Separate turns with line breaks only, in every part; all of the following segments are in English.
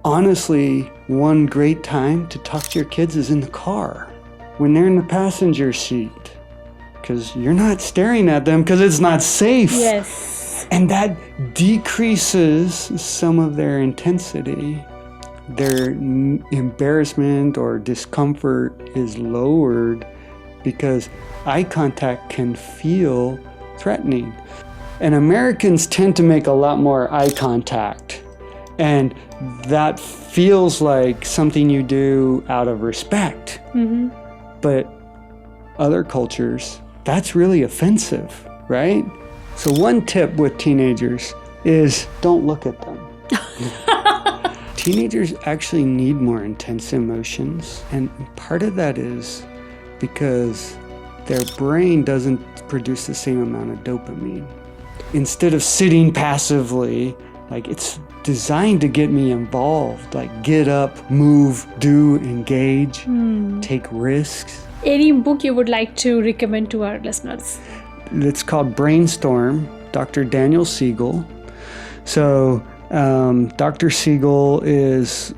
Honestly, one great time to talk to your kids is in the car, when they're in the passenger seat, because you're not staring at them because it's not safe.
Yes.
And that decreases some of their intensity. Their embarrassment or discomfort is lowered because eye contact can feel threatening. And Americans tend to make a lot more eye contact. And that feels like something you do out of respect.
Mm-hmm.
But other cultures, that's really offensive, right? So one tip with teenagers is don't look at them. Teenagers actually need more intense emotions. And part of that is because their brain doesn't produce the same amount of dopamine. Instead of sitting passively, like it's designed to get me involved, like get up, move, do, engage, take risks.
Any book you would like to recommend to our listeners?
It's called Brainstorm, Dr. Daniel Siegel. So Dr. Siegel is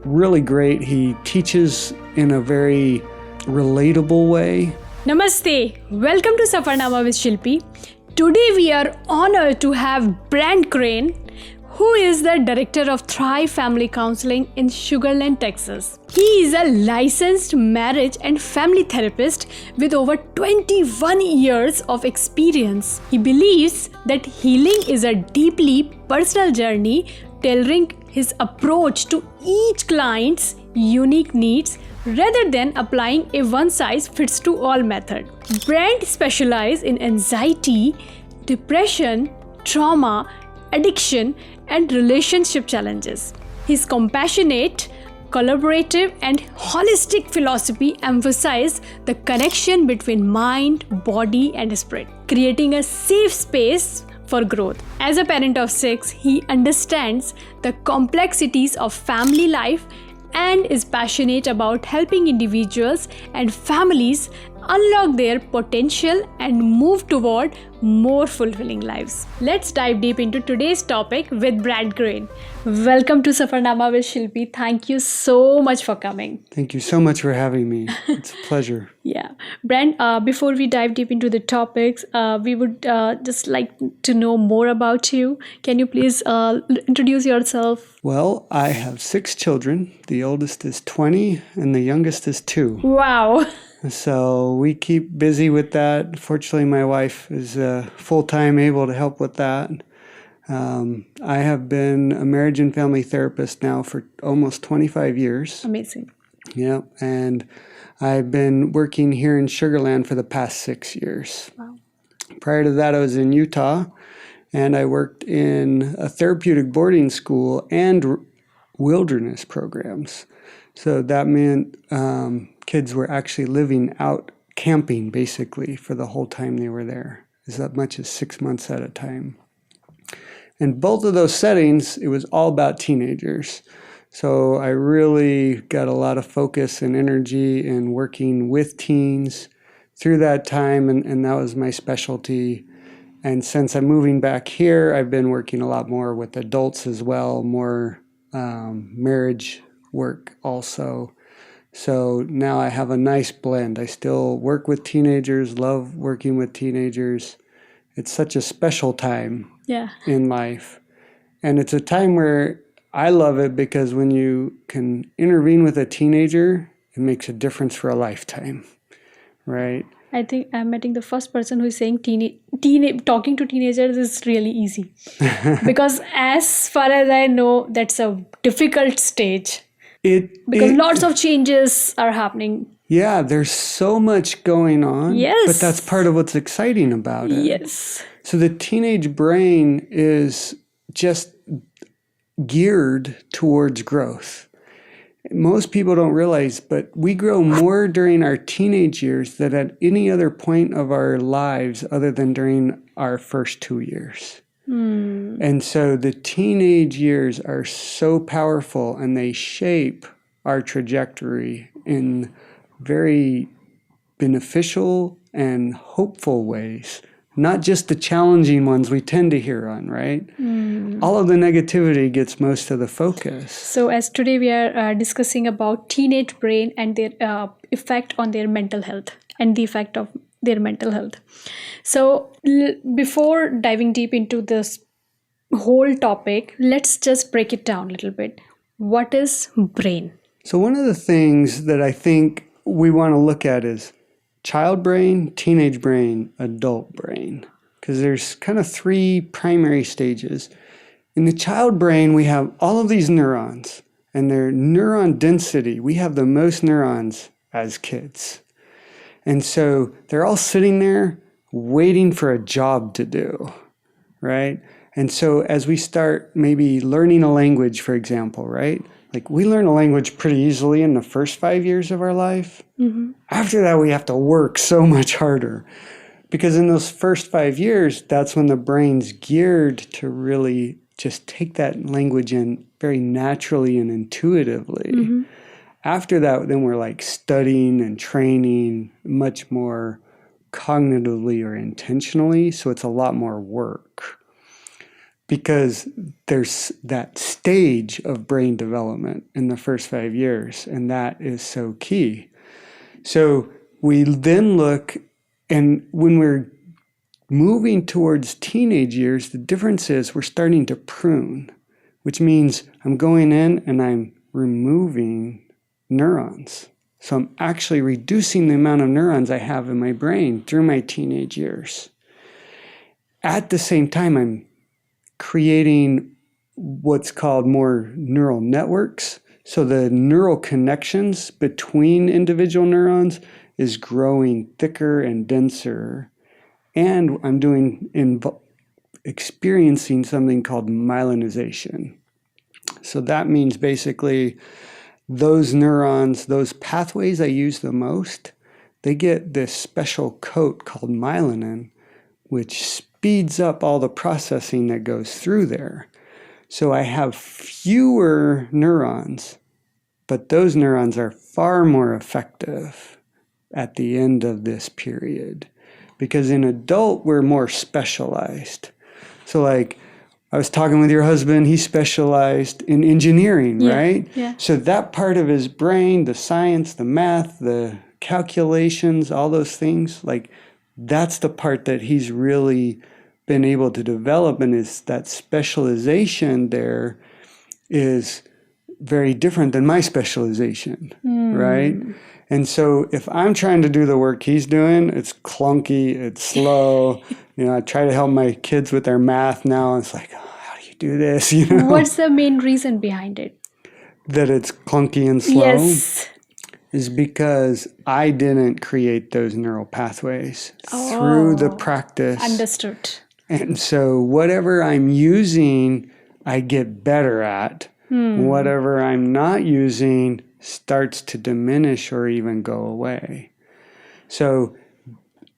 really great. He teaches in a very relatable way.
Namaste. Welcome to Safarnama with Shilpi. Today we are honored to have Brant, who is the director of Thrive Family Counseling in Sugar Land, Texas. He is a licensed marriage and family therapist with over 21 years of experience. He believes that healing is a deeply personal journey, tailoring his approach to each client's unique needs rather than applying a one-size-fits-all method. Brant specializes in anxiety, depression, trauma, addiction, and relationship challenges. His compassionate, collaborative, and holistic philosophy emphasizes the connection between mind, body, and spirit, creating a safe space for growth. As a parent of 6, he understands the complexities of family life and is passionate about helping individuals and families unlock their potential and move toward more fulfilling lives. Let's dive deep into today's topic with Brant. Welcome to Safarnama with Shilpi. Thank you so much for coming.
Thank you so much for having me. It's a pleasure.
Yeah. Brant, before we dive deep into the topics, we would just like to know more about you. Can you please introduce yourself?
Well, I have 6 children. The oldest is 20 and the youngest is 2.
Wow.
So we keep busy with that. Fortunately, my wife is full-time able to help with that. I have been a marriage and family therapist now for almost 25 years.
Amazing.
Yeah, and I've been working here in Sugar Land for the past 6 years.
Wow.
Prior to that, I was in Utah, and I worked in a therapeutic boarding school and wilderness programs. So that meant kids were actually living out camping, basically, for the whole time they were there, as much as 6 months at a time. And both of those settings, it was all about teenagers. So I really got a lot of focus and energy in working with teens through that time, and that was my specialty. And since I'm moving back here, I've been working a lot more with adults as well, more marriage work also. So now I have a nice blend. I still work with teenagers, love working with teenagers. It's such a special time in life. And it's a time where I love it because when you can intervene with a teenager, it makes a difference for a lifetime, right?
I think I'm meeting the first person who is saying talking to teenagers is really easy. Because as far as I know, that's a difficult stage. Because lots of changes are happening.
Yeah, there's so much going on.
Yes.
But that's part of what's exciting about it.
Yes.
So the teenage brain is just geared towards growth. Most people don't realize, but we grow more during our teenage years than at any other point of our lives other than during our first 2 years. And so the teenage years are so powerful and they shape our trajectory in very beneficial and hopeful ways not just the challenging ones we tend to hear on, right? All of the negativity gets most of the focus.
So as today we are discussing about teenage brain and their effect on their mental health and the effect of their mental health. So before diving deep into this whole topic, let's just break it down a little bit. What is brain?
So one of the things that I think we want to look at is child brain, teenage brain, adult brain, because there's kind of three primary stages. In the child brain, we have all of these neurons, and their neuron density, we have the most neurons as kids. And so they're all sitting there waiting for a job to do, right? And so as we start maybe learning a language, for example, right? Like we learn a language pretty easily in the first 5 years of our life. After that, we have to work so much harder because in those first 5 years, that's when the brain's geared to really just take that language in very naturally and intuitively. After that, then we're like studying and training much more cognitively or intentionally. So it's a lot more work because there's that stage of brain development in the first 5 years. And that is so key. So we then look, and when we're moving towards teenage years, the difference is we're starting to prune, which means I'm going in and I'm removing neurons. So I'm actually reducing the amount of neurons I have in my brain through my teenage years. At the same time, I'm creating what's called more neural networks. So the neural connections between individual neurons is growing thicker and denser. And I'm experiencing something called myelinization. So that means basically those neurons, those pathways I use the most, they get this special coat called myelin, which speeds up all the processing that goes through there. So I have fewer neurons, but those neurons are far more effective at the end of this period. Because in adult, we're more specialized. So like, I was talking with your husband, he's specialized in engineering, right?
Yeah.
So that part of his brain, the science, the math, the calculations, all those things, like that's the part that he's really been able to develop, and is that specialization there is very different than my specialization, right? And so if I'm trying to do the work he's doing, it's clunky, it's slow. I try to help my kids with their math now. And it's like, oh, how do you do this?
What's the main reason behind it?
That it's clunky and slow?
Yes.
Is because I didn't create those neural pathways through the practice.
Understood.
And so whatever I'm using, I get better at. Whatever I'm not using starts to diminish or even go away. So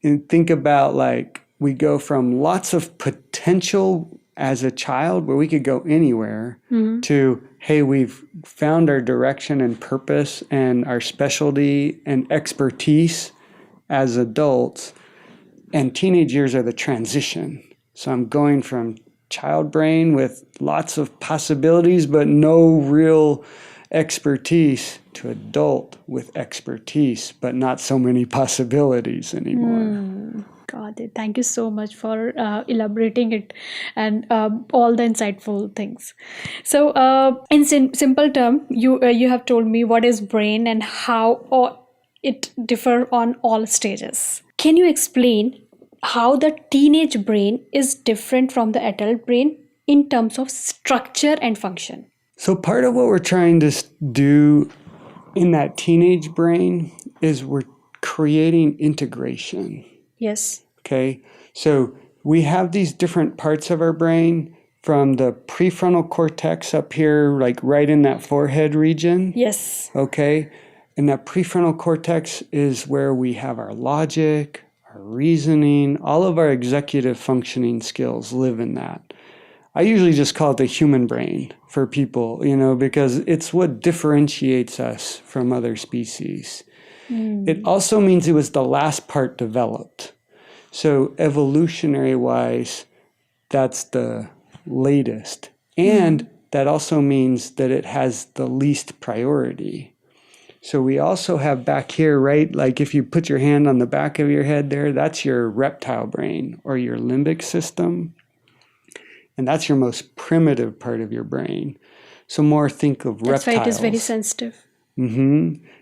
think about like we go from lots of potential as a child where we could go anywhere to, hey, we've found our direction and purpose and our specialty and expertise as adults. And teenage years are the transition. So I'm going from child brain with lots of possibilities but no real expertise to adult with expertise but not so many possibilities anymore.
Got it. Thank you so much for elaborating it and all the insightful things. So in simple term, you have told me what is brain and how it differ on all stages. Can you explain how the teenage brain is different from the adult brain in terms of structure and function?
So part of what we're trying to do in that teenage brain is we're creating integration.
Yes.
Okay. So we have these different parts of our brain from the prefrontal cortex up here, like right in that forehead region.
Yes.
Okay. And that prefrontal cortex is where we have our logic, our reasoning, all of our executive functioning skills live in that. I usually just call it the human brain for people, because it's what differentiates us from other species. It also means it was the last part developed. So evolutionary wise, that's the latest. And that also means that it has the least priority. So we also have back here, right? Like if you put your hand on the back of your head there, that's your reptile brain or your limbic system. And that's your most primitive part of your brain. So more think of reptiles.
That's why it is very sensitive.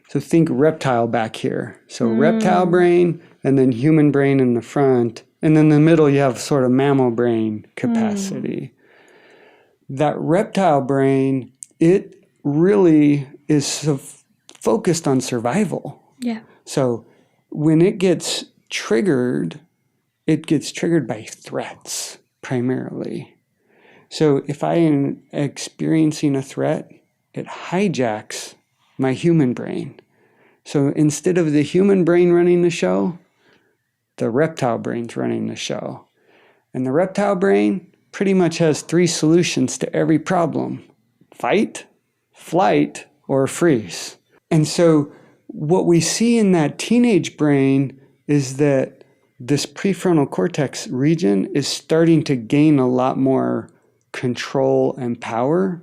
So think reptile back here. So reptile brain and then human brain in the front. And then in the middle, you have sort of mammal brain capacity. That reptile brain, it really is focused on survival.
Yeah.
So when it gets triggered by threats primarily. So if I am experiencing a threat, it hijacks my human brain. So instead of the human brain running the show, the reptile brain's running the show. And the reptile brain pretty much has 3 solutions to every problem: fight, flight, or freeze. And so what we see in that teenage brain is that this prefrontal cortex region is starting to gain a lot more control and power.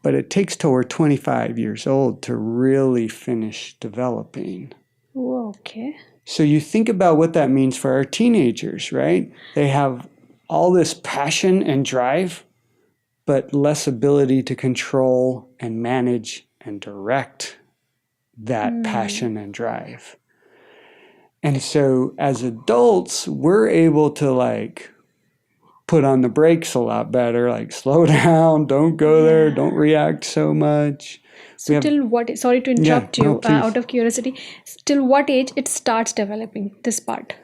But it takes till we're 25 years old to really finish developing.
Okay.
So you think about what that means for our teenagers, right? They have all this passion and drive, but less ability to control and manage and direct that passion and drive. And so as adults, we're able to put on the brakes a lot better, slow down, don't go there, don't react so much.
So till what, sorry to interrupt you, out of curiosity, till what age it starts developing this part?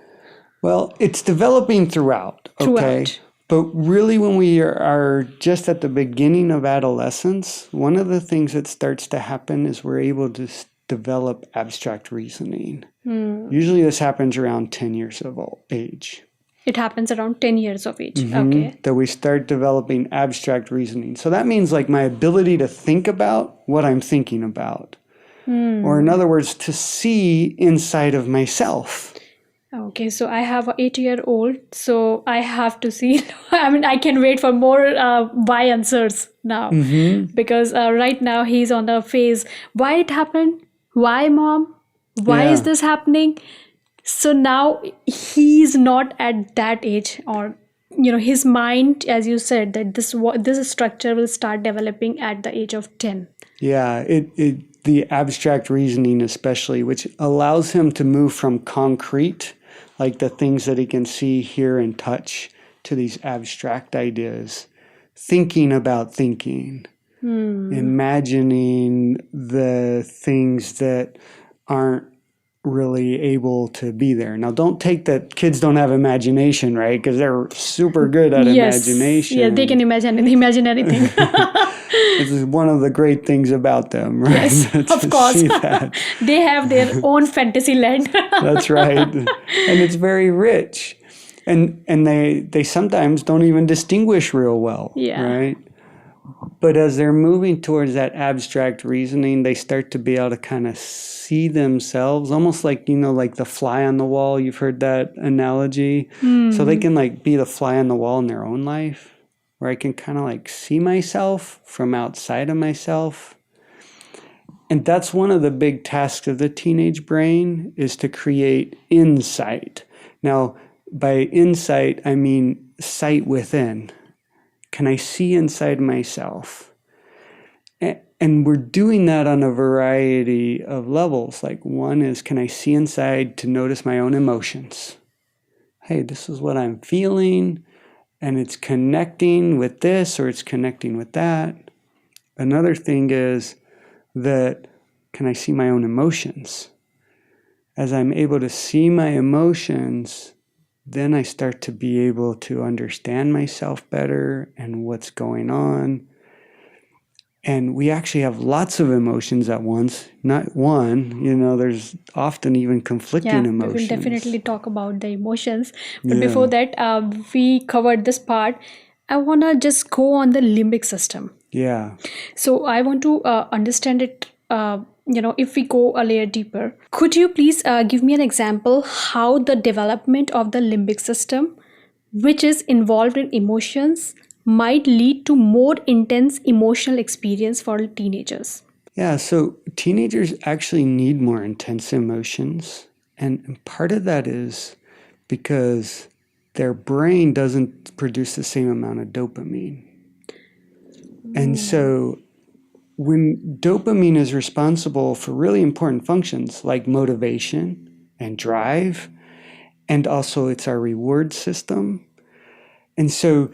Well, it's developing throughout. Okay? But really when we are just at the beginning of adolescence, one of the things that starts to happen is we're able to develop abstract reasoning. Usually this happens around 10 years of age.
It happens around 10 years of age. Okay.
That we start developing abstract reasoning. So that means my ability to think about what I'm thinking about. Or in other words, to see inside of myself.
Okay, so I have an 8-year-old, so I have to see. I can wait for more why answers now. Because right now he's on the phase, why it happened? Why, mom? Why is this happening? So now he's not at that age, or his mind, as you said, that this structure will start developing at the age of 10.
Yeah, the abstract reasoning especially, which allows him to move from concrete, like the things that he can see, hear, and touch, to these abstract ideas. Thinking about thinking. Imagining the things that aren't really able to be there. Now, don't take that kids don't have imagination, right? Because they're super good at imagination.
Yeah, they can imagine anything.
This is one of the great things about them, right?
Yes, of course. They have their own fantasy land.
That's right. And it's very rich. And they sometimes don't even distinguish real well, right? But as they're moving towards that abstract reasoning, they start to be able to kind of see themselves, almost like the fly on the wall. You've heard that analogy. So they can be the fly on the wall in their own life, where I can kind of see myself from outside of myself. And that's one of the big tasks of the teenage brain, is to create insight. Now, by insight, I mean sight within. Can I see inside myself? And we're doing that on a variety of levels. One is, can I see inside to notice my own emotions? Hey, this is what I'm feeling, and it's connecting with this, or it's connecting with that. Another thing is that, can I see my own emotions? As I'm able to see my emotions, then I start to be able to understand myself better and what's going on. And we actually have lots of emotions at once, not one. There's often even conflicting emotions.
We will definitely talk about the emotions. But before that, we covered this part. I want to just go on the limbic system.
Yeah.
So I want to understand it if we go a layer deeper, could you please give me an example how the development of the limbic system, which is involved in emotions, might lead to more intense emotional experience for teenagers?
Yeah, so teenagers actually need more intense emotions. And part of that is because their brain doesn't produce the same amount of dopamine. And so when dopamine is responsible for really important functions like motivation and drive, and also it's our reward system. And so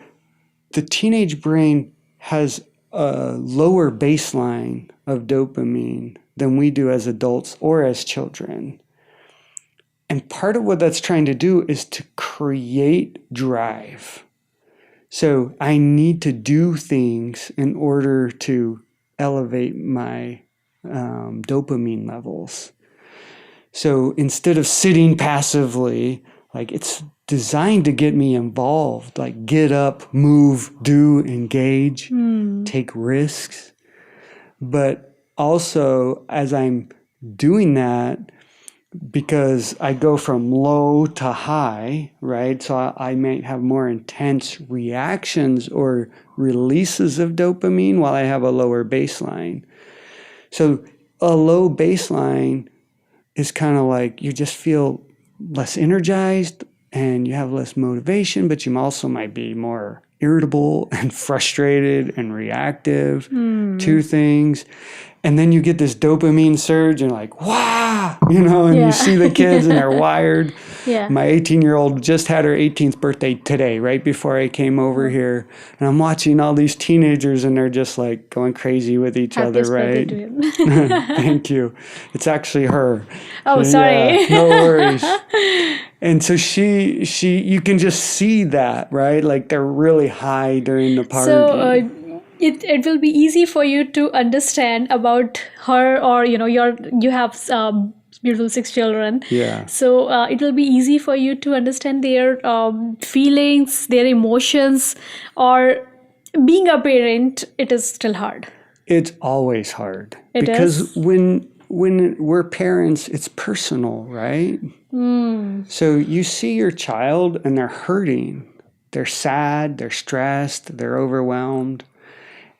the teenage brain has a lower baseline of dopamine than we do as adults or as children. And part of what that's trying to do is to create drive. So I need to do things in order to elevate my dopamine levels. So instead of sitting passively, like it's designed to get me involved, like get up, move, do, engage, take risks. But also as I'm doing that, because I go from low to high, right? So I might have more intense reactions or releases of dopamine while I have a lower baseline. So a low baseline is kind of like you just feel less energized and you have less motivation, but you also might be more irritable and frustrated and reactive to things. And then you get this dopamine surge and like, wow, and you see the kids and they're wired.
Yeah.
My 18-year-old just had her 18th birthday today, right before I came over here. And I'm watching all these teenagers and they're just like going crazy with each
Happiest
other, right?
birthday to him.
Thank you. It's actually her.
Oh, sorry.
Yeah, no worries. And so you can just see that, right? Like they're really high during the party.
So it will be easy for you to understand about her, or you have beautiful 6 children.
Yeah.
So it will be easy for you to understand their feelings, their emotions, or being a parent, it is still hard.
It's always hard.
It
because
is?
when we're parents, it's personal, right? So you see your child and they're hurting. They're sad, they're stressed, they're overwhelmed.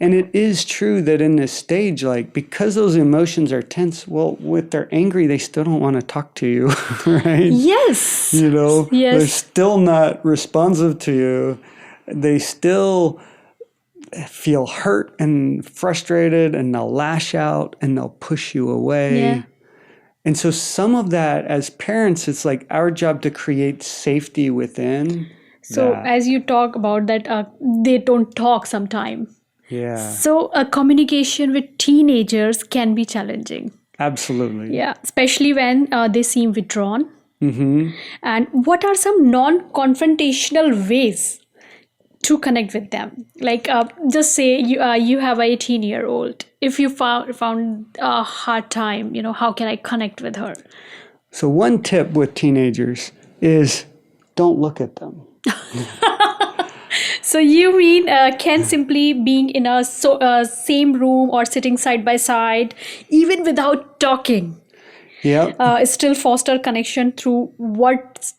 And it is true that in this stage, like, because those emotions are tense, well, with they're angry, they still don't want to talk to you, right?
Yes.
Yes. They're
Yes.
still not responsive to you. They still feel hurt and frustrated, and they'll lash out and they'll push you away.
Yeah.
And so some of that, as parents, it's like our job to create safety within.
So
that.
as you talk about that, they don't talk sometime.
Yeah,
So communication with teenagers can be challenging.
absolutely.
Yeah, especially when they seem withdrawn.
Mm-hmm.
And what are some non-confrontational ways to connect with them? Like, just say you have a 18-year-old. If you found a hard time, how can I connect with her?
So one tip with teenagers is don't look at them.
So you mean can simply being in a same room or sitting side by side, even without talking,
Yep.
still foster connection through what,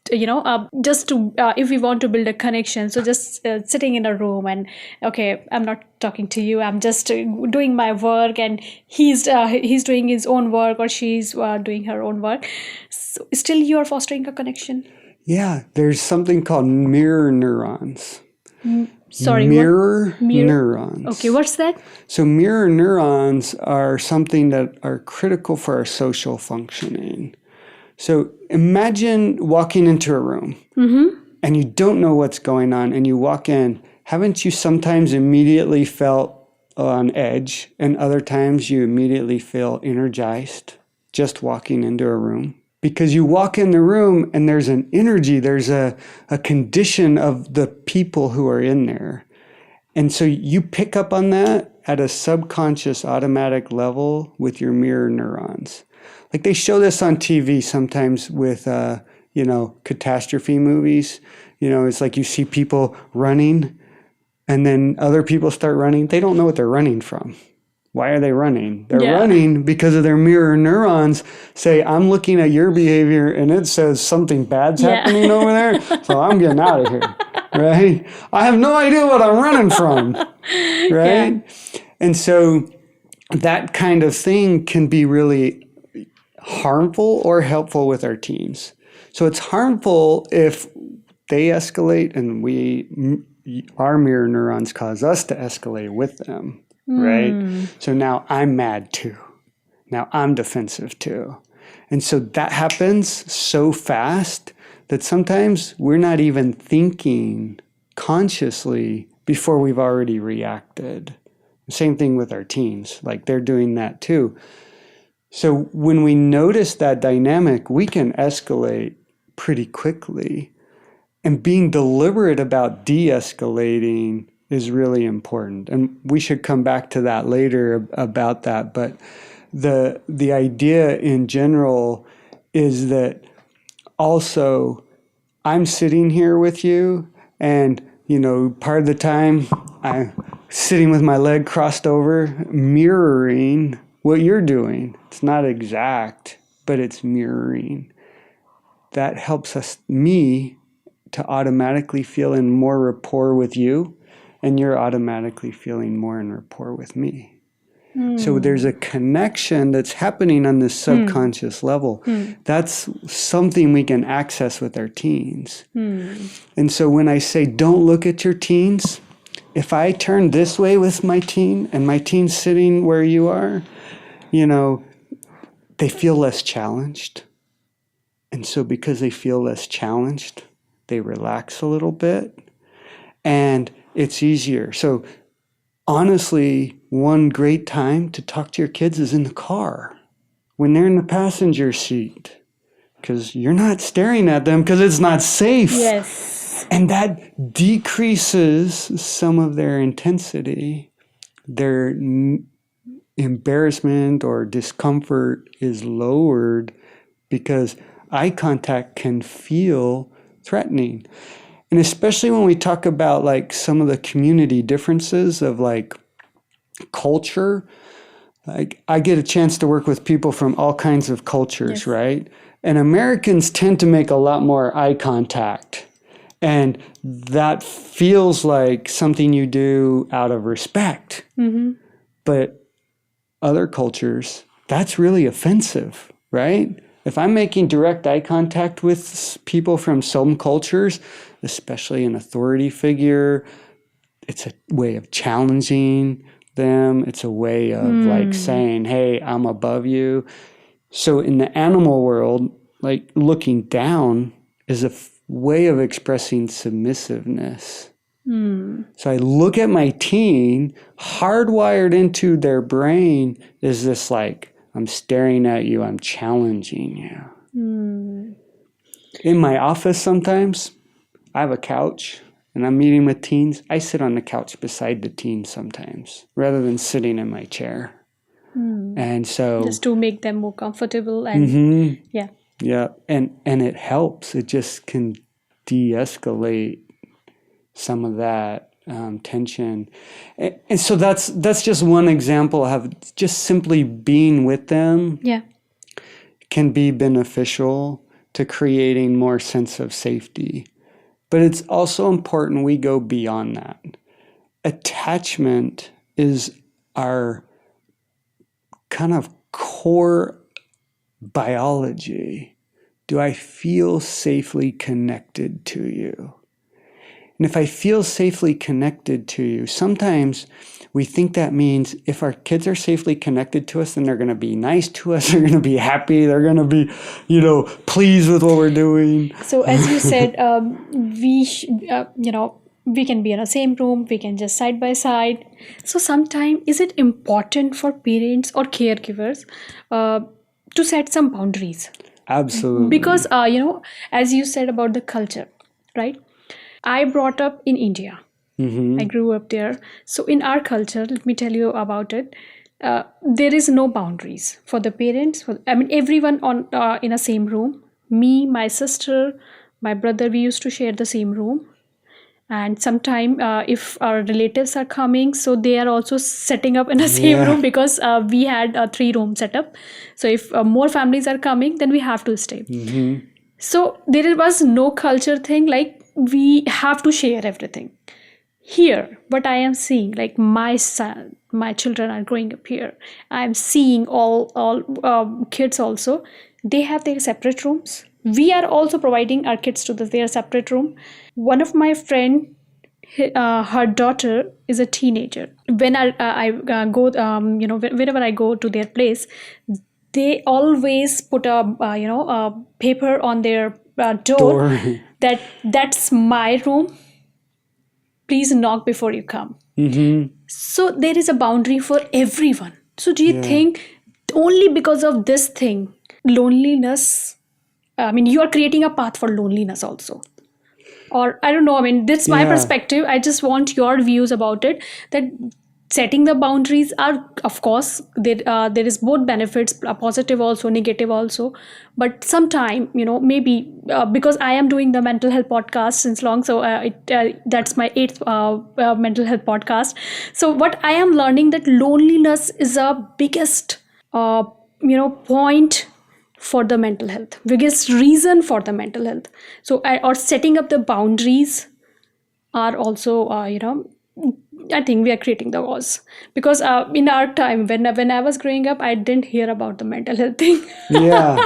just to, if we want to build a connection. So just sitting in a room and, okay, I'm not talking to you. I'm just doing my work, and he's doing his own work, or she's doing her own work. So still you are fostering a connection.
Yeah, there's something called mirror neurons.
Sorry,
mirror
Mirror?
neurons.
Okay, what's that?
So mirror neurons are something that are critical for our social functioning. So imagine walking into a room and you don't know what's going on, and you walk in. Haven't you sometimes immediately felt on edge, and other times you immediately feel energized just walking into a room? Because you walk in the room and there's an energy, there's a condition of the people who are in there. And so you pick up on that at a subconscious automatic level with your mirror neurons. Like they show this on TV sometimes with, catastrophe movies. It's like you see people running and then other people start running. They don't know what they're running from, Why are they running? They're
Yeah.
running because of their mirror neurons say, I'm looking at your behavior and it says something bad's
Yeah.
happening over there, so I'm getting out of here, right? I have no idea what I'm running from, right?
Yeah.
And so that kind of thing can be really harmful or helpful with our teens. So it's harmful if they escalate and our mirror neurons cause us to escalate with them, right? So now I'm mad too. Now I'm defensive too. And so that happens so fast that sometimes we're not even thinking consciously before we've already reacted. Same thing with our teens, like they're doing that too. So when we notice that dynamic, we can escalate pretty quickly. And being deliberate about de-escalating is really important. And we should come back to that later about that. But the idea in general is that also I'm sitting here with you and, part of the time I'm sitting with my leg crossed over, mirroring what you're doing. It's not exact, but it's mirroring. That helps me to automatically feel in more rapport with you, and you're automatically feeling more in rapport with me. So there's a connection that's happening on this subconscious level. That's something we can access with our teens. And so when I say don't look at your teens, if I turn this way with my teen and my teen's sitting where you are, they feel less challenged. And so because they feel less challenged, they relax a little bit and it's easier. So honestly, one great time to talk to your kids is in the car when they're in the passenger seat, because you're not staring at them because it's not safe.
Yes.
And that decreases some of their intensity. Their embarrassment or discomfort is lowered because eye contact can feel threatening. And especially when we talk about like some of the community differences of like culture, like I get a chance to work with people from all kinds of cultures,
Yes.
right? And Americans tend to make a lot more eye contact. And that feels like something you do out of respect. But other cultures, that's really offensive, right? If I'm making direct eye contact with people from some cultures, especially an authority figure, it's a way of challenging them. It's a way of like saying, hey, I'm above you. So in the animal world, like looking down is a way of expressing submissiveness. So I look at my teen, hardwired into their brain is this like, I'm staring at you, I'm challenging you. In my office sometimes, I have a couch and I'm meeting with teens. I sit on the couch beside the teens sometimes rather than sitting in my chair. And so
Just to make them more comfortable and yeah.
Yeah, and it helps. It just can de-escalate some of that tension. And so that's just one example of just simply being with them
Yeah.
can be beneficial to creating more sense of safety. But it's also important we go beyond that. Attachment is our kind of core biology. Do I feel safely connected to you? And if I feel safely connected to you, sometimes we think that means if our kids are safely connected to us, then they're going to be nice to us, they're going to be happy, they're going to be, pleased with what we're doing.
So as you said, we can be in the same room, we can just side by side. So sometimes is it important for parents or caregivers to set some boundaries?
Absolutely.
Because, as you said about the culture, right? I brought up in India. I grew up there. So in our culture, let me tell you about it. There is no boundaries for the parents. Everyone in a same room. Me, my sister, my brother, we used to share the same room. And sometime if our relatives are coming, so they are also setting up in the same
Yeah.
room, because we had a 3 room setup. So if more families are coming, then we have to stay.
Mm-hmm.
So there was no culture thing like we have to share everything. Here what I am seeing, like my children are growing up here, I'm seeing all kids also, they have their separate rooms. We are also providing our kids to their separate room. One of my friend, her daughter is a teenager. When I go, whenever I go to their place, they always put a paper on their door
Door.
that that's my room, please knock before you come.
Mm-hmm.
So there is a boundary for everyone. So do you
Yeah.
think only because of this thing, loneliness, I mean, you are creating a path for loneliness also? Or I don't know, I mean, this is my
Yeah.
perspective. I just want your views about it. That setting the boundaries are, of course, there is both benefits, positive also, negative also. But sometime, maybe because I am doing the mental health podcast since long, so that's my eighth mental health podcast. So what I am learning, that loneliness is a biggest point for the mental health, biggest reason for the mental health. So or setting up the boundaries are also I think we are creating the wars, because in our time, when I was growing up, I didn't hear about the mental health thing.
Yeah.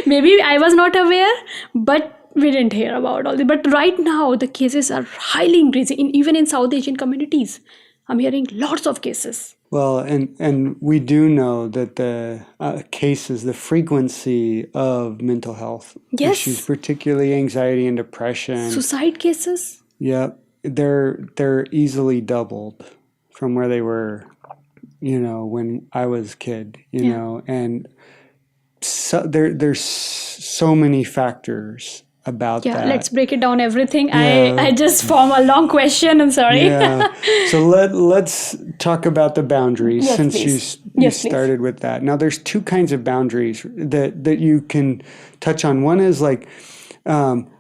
Maybe I was not aware, but we didn't hear about all this. But right now the cases are highly increasing, even in South Asian communities. I'm hearing lots of cases.
Well, and we do know that the cases, the frequency of mental health issues,
Yes,
particularly anxiety and depression,
suicide cases.
yeah, they're easily doubled from where they were, when I was a kid,
Yeah.
and so there's so many factors about
Yeah, let's
that.
break it down everything. I
Yeah.
I just form a long question. I'm sorry.
Yeah. So let's talk about the boundaries,
Yes,
since
please.
you
Yes, please.
started with that. Now there's two kinds of boundaries that you can touch on. One is like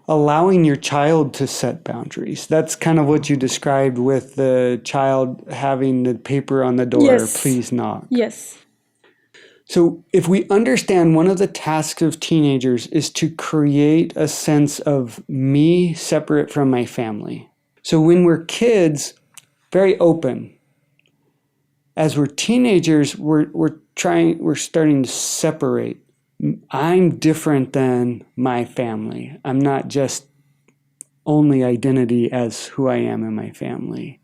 allowing your child to set boundaries. That's kind of what you described with the child having the paper on the door,
Yes.
please knock.
Yes.
So, if we understand one of the tasks of teenagers is to create a sense of me separate from my family. So, when we're kids, very open. As we're teenagers, we're starting to separate. I'm different than my family. I'm not just only identity as who I am in my family.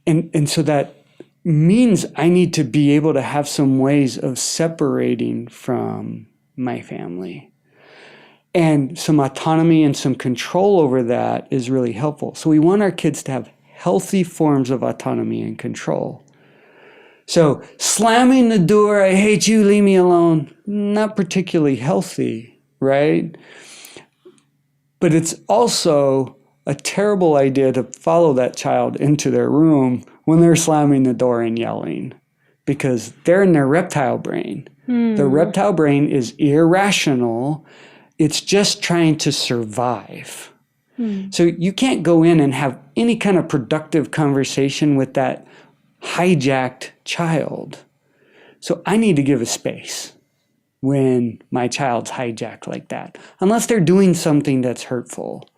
And so that means I need to be able to have some ways of separating from my family. And some autonomy and some control over that is really helpful. So we want our kids to have healthy forms of autonomy and control. So slamming the door, I hate you, leave me alone, not particularly healthy, right? But it's also a terrible idea to follow that child into their room when they're slamming the door and yelling, because they're in their reptile brain. The reptile brain is irrational. It's just trying to survive. So you can't go in and have any kind of productive conversation with that hijacked child. So I need to give a space when my child's hijacked like that, unless they're doing something that's hurtful.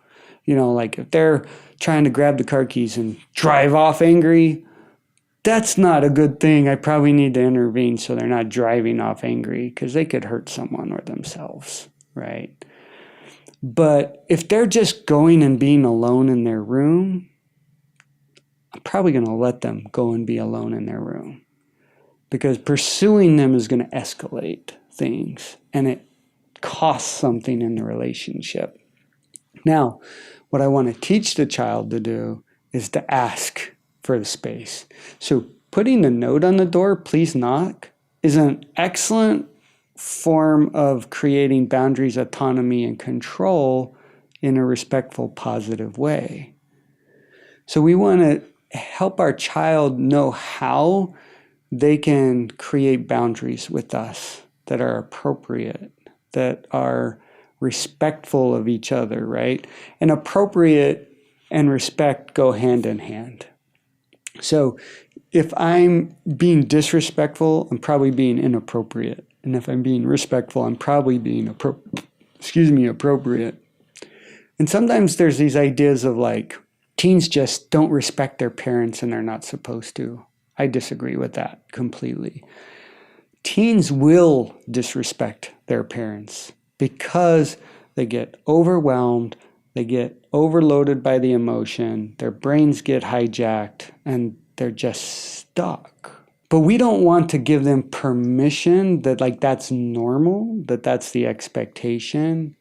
Like if they're trying to grab the car keys and drive off angry, that's not a good thing. I probably need to intervene so they're not driving off angry, because they could hurt someone or themselves, right? But if they're just going and being alone in their room, I'm probably going to let them go and be alone in their room, because pursuing them is going to escalate things, and it costs something in the relationship. Now, what I want to teach the child to do is to ask for the space. So putting the note on the door, please knock, is an excellent form of creating boundaries, autonomy, and control in a respectful, positive way. So we want to help our child know how they can create boundaries with us that are appropriate, that are respectful of each other, right? And appropriate and respect go hand in hand. So if I'm being disrespectful, I'm probably being inappropriate. And if I'm being respectful, I'm probably being appropriate. And sometimes there's these ideas of like, teens just don't respect their parents and they're not supposed to. I disagree with that completely. Teens will disrespect their parents because they get overwhelmed, they get overloaded by the emotion, their brains get hijacked, and they're just stuck. But we don't want to give them permission that like that's normal, that that's the expectation.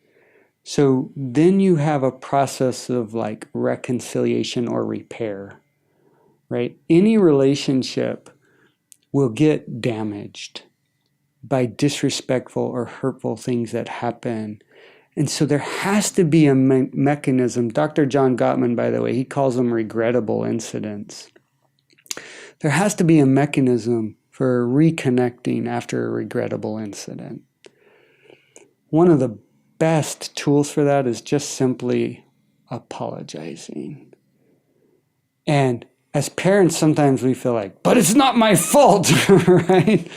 So then you have a process of like reconciliation or repair, right? Any relationship will get damaged by disrespectful or hurtful things that happen. And so there has to be a mechanism. Dr. John Gottman, by the way, he calls them regrettable incidents. There has to be a mechanism for reconnecting after a regrettable incident. One of the best tools for that is just simply apologizing. And as parents, sometimes we feel like, but it's not my fault, right?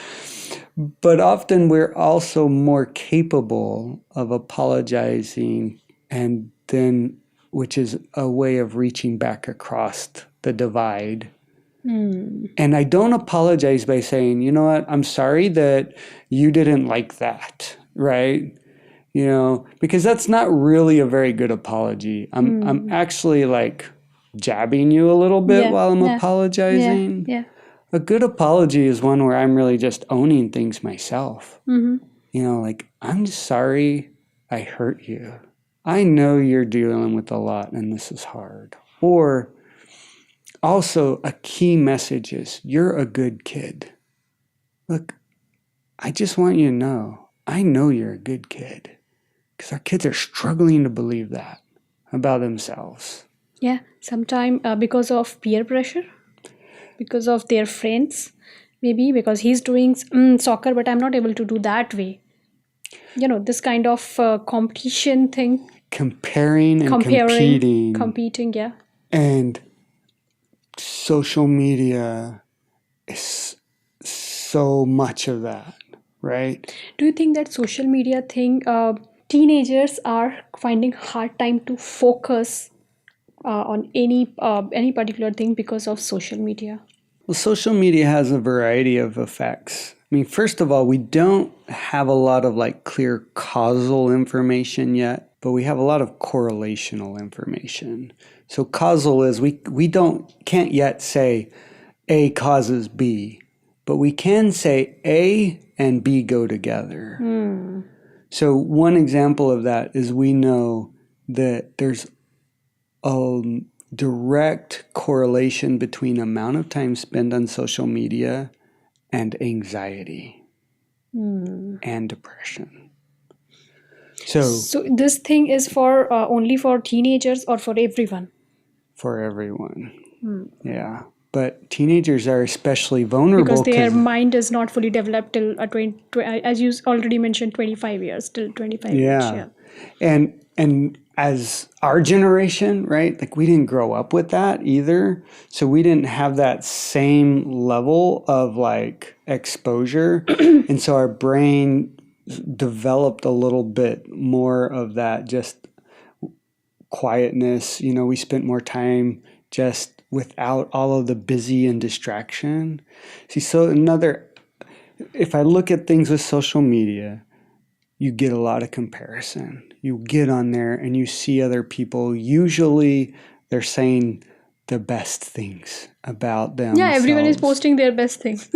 But often we're also more capable of apologizing, and then, which is a way of reaching back across the divide. And I don't apologize by saying, you know what, I'm sorry that you didn't like that, right? You know, because that's not really a very good apology. I'm actually like jabbing you a little bit while I'm apologizing.
Yeah.
A good apology is one where I'm really just owning things myself. You know, like, I'm sorry I hurt you. I know you're dealing with a lot and this is hard. Or also a key message is, you're a good kid. Look, I just want you to know, I know you're a good kid. Because our kids are struggling to believe that about themselves.
Yeah, sometimes because of peer pressure, because of their friends, maybe because he's doing soccer, but I'm not able to do that way. You know, this kind of competition thing.
Comparing,
Competing, yeah.
And social media is so much of that, right?
Do you think that social media thing, teenagers are finding hard time to focus on any particular thing because of social media?
Well, social media has a variety of effects. I mean, first of all, we don't have a lot of like clear causal information yet, but we have a lot of correlational information. So causal is we can't yet say A causes B, but we can say A and B go together. So one example of that is we know that there's a direct correlation between amount of time spent on social media and anxiety and depression. So
this thing is for only for teenagers or for everyone?
For everyone. Yeah. But teenagers are especially vulnerable
because their mind is not fully developed till as you already mentioned, 25 years, till 25 years. Yeah.
And as our generation, right? Like, we didn't grow up with that either. So we didn't have that same level of like exposure. And so our brain developed a little bit more of that just quietness. You know, we spent more time just without all of the busy and distraction. See, so if I look at things with social media, you get a lot of comparison. You get on there and you see other people. Usually they're saying the best things about themselves.
Yeah, everyone is posting their best things.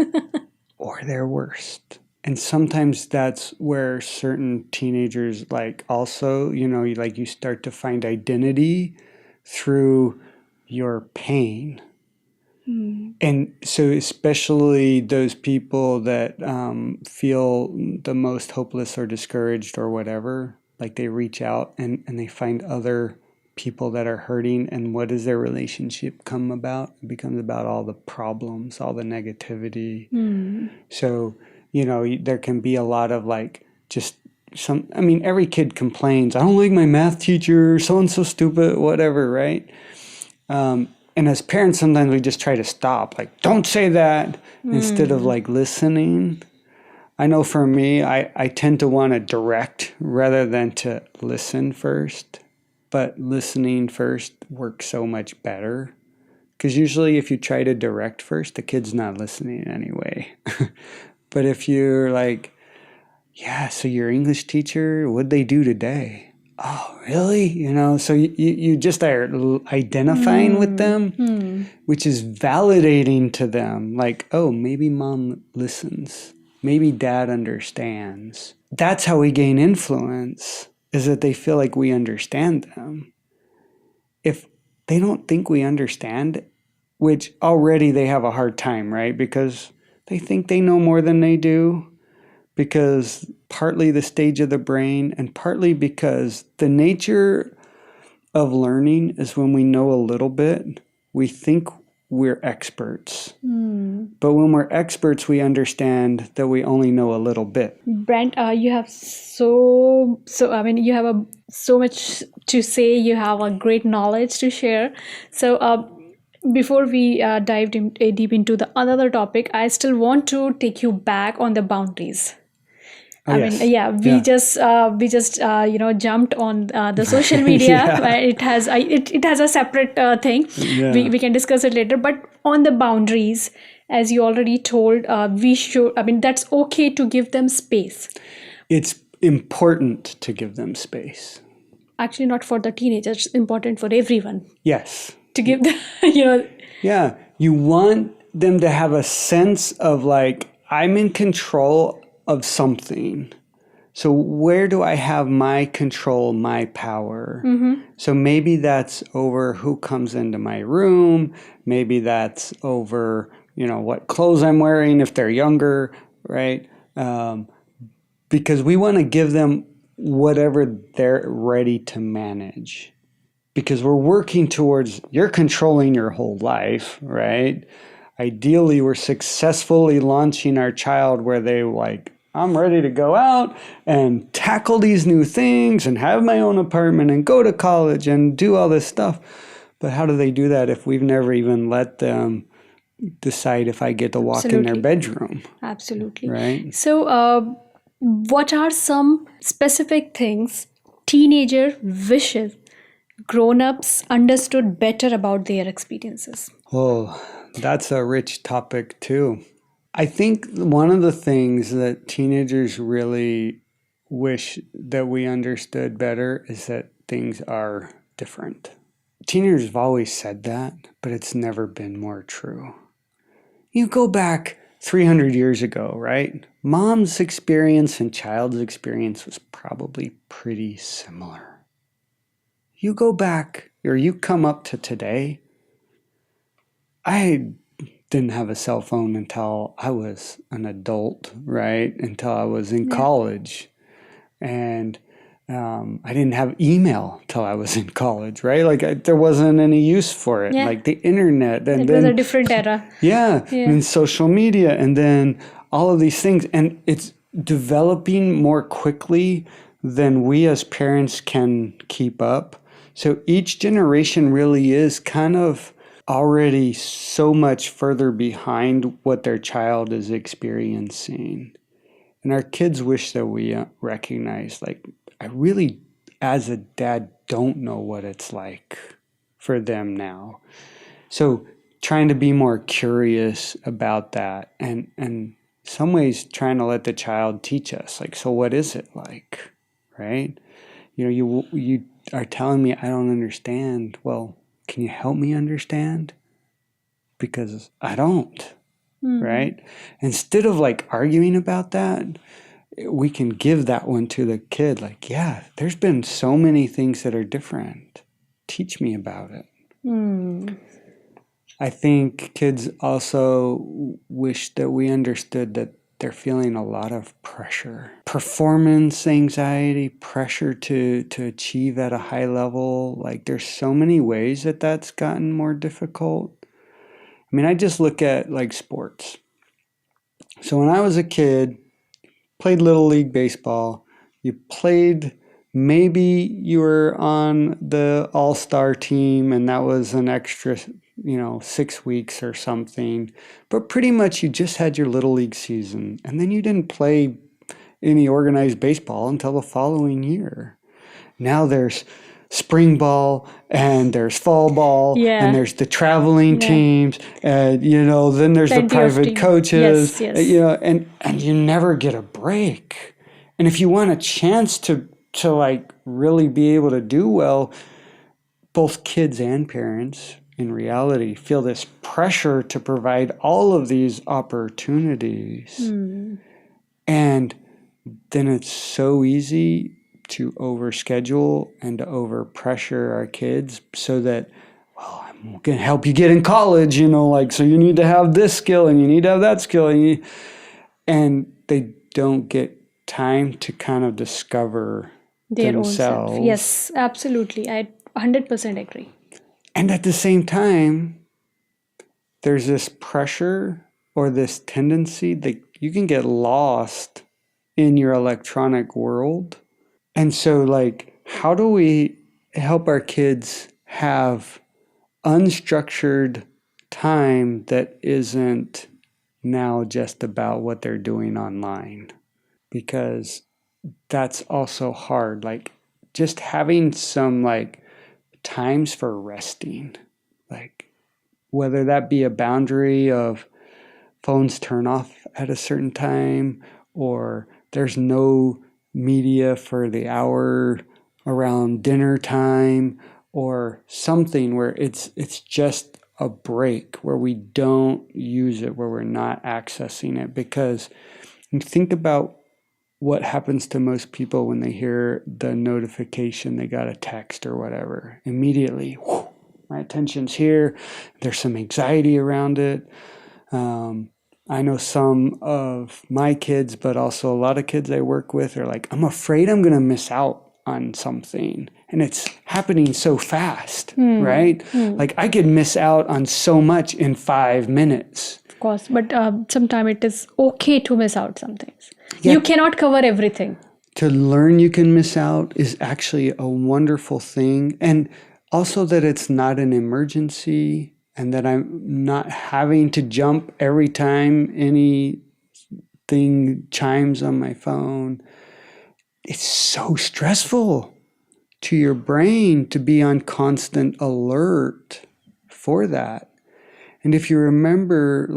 Or their worst. And sometimes that's where certain teenagers like also, you know, like you start to find identity through your pain. And so especially those people that feel the most hopeless or discouraged or whatever, like they reach out and they find other people that are hurting, and what does their relationship come about? It becomes about all the problems, all the negativity. So, you know, there can be a lot of like just every kid complains, I don't like my math teacher, so-and-so stupid, whatever, right? And as parents, sometimes we just try to stop, like, don't say that, instead of like listening. I know for me, I tend to want to direct rather than to listen first. But listening first works so much better. Because usually if you try to direct first, the kid's not listening anyway. But if you're like, yeah, so your English teacher, what'd they do today? Oh, really? So you just are identifying with them, which is validating to them. Like, oh, maybe mom listens. Maybe dad understands. That's how we gain influence, is that they feel like we understand them. If they don't think we understand, which already they have a hard time, right? Because they think they know more than they do. Because partly the stage of the brain and partly because the nature of learning is when we know a little bit, we think we're experts. But when we're experts, we understand that we only know a little bit.
Brent, you have you have so much to say. You have a great knowledge to share. So before we dive deep into the another topic, I still want to take you back on the boundaries.
Oh, yes.
We just jumped on the social media.
Yeah.
It has a separate thing.
Yeah.
We can discuss it later. But on the boundaries, as you already told, we should. That's okay to give them space.
It's important to give them space.
Actually, not for the teenagers. It's important for everyone.
Yes.
To give them,
Yeah, you want them to have a sense of like, I'm in control of something. So where do I have my control, my power? So maybe that's over who comes into my room. Maybe that's over, what clothes I'm wearing if they're younger, right? Because we want to give them whatever they're ready to manage. Because we're working towards, you're controlling your whole life, right? Ideally, we're successfully launching our child where they like, I'm ready to go out and tackle these new things and have my own apartment and go to college and do all this stuff. But how do they do that if we've never even let them decide if I get to walk in their bedroom?
Absolutely.
Right?
So what are some specific things teenager wishes grown-ups understood better about their experiences?
Oh, that's a rich topic too. I think one of the things that teenagers really wish that we understood better is that things are different. Teenagers have always said that, but it's never been more true. You go back 300 years ago, right? Mom's experience and child's experience was probably pretty similar. You go back, or you come up to today, I didn't have a cell phone until I was an adult, right? Until I was in college. And I didn't have email till I was in college, right? Like there wasn't any use for it. Like the internet. And
it was a different era.
Yeah. And social media. And then all of these things. And it's developing more quickly than we as parents can keep up. So each generation really is kind of already so much further behind what their child is experiencing. And our kids wish that we recognize, like, I really, as a dad, don't know what it's like for them now. So trying to be more curious about that and in some ways trying to let the child teach us, like, so what is it like, right? You are telling me I don't understand. Well, can you help me understand? Because I don't, right? Instead of like arguing about that, we can give that one to the kid. Like, yeah, there's been so many things that are different. Teach me about it. I think kids also wish that we understood that they're feeling a lot of pressure. Performance anxiety, pressure to achieve at a high level. Like there's so many ways that that's gotten more difficult. I mean, I just look at like sports. So when I was a kid, played Little League Baseball, you played maybe you were on the all-star team and that was an extra, 6 weeks or something. But pretty much you just had your little league season and then you didn't play any organized baseball until the following year. Now there's spring ball and there's fall ball and there's the traveling teams and then there's the private coaches, and you never get a break. And if you want a chance to like really be able to do well, both kids and parents in reality feel this pressure to provide all of these opportunities. And then it's so easy to overschedule and to overpressure our kids so that, well, I'm going to help you get in college, so you need to have this skill and you need to have that skill. And they don't get time to kind of discover
their
themselves.
Own self. Yes, absolutely. I 100% agree.
And at the same time, there's this pressure or this tendency that you can get lost in your electronic world. And so, how do we help our kids have unstructured time that isn't now just about what they're doing online? Because that's also hard. Just having some times for resting, whether that be a boundary of phones turn off at a certain time, or there's no media for the hour around dinner time, or something where it's just a break where we don't use it, where we're not accessing it. Because you think about what happens to most people when they hear the notification, they got a text or whatever. Immediately, whew, my attention's here. There's some anxiety around it. I know some of my kids, but also a lot of kids I work with are like, I'm afraid I'm going to miss out on something. And it's happening so fast, right? I could miss out on so much in 5 minutes.
Of course, but sometimes it is okay to miss out some things. Yeah. You cannot cover everything.
To learn you can miss out is actually a wonderful thing. And also that it's not an emergency and that I'm not having to jump every time anything chimes on my phone. It's so stressful to your brain to be on constant alert for that. And if you remember,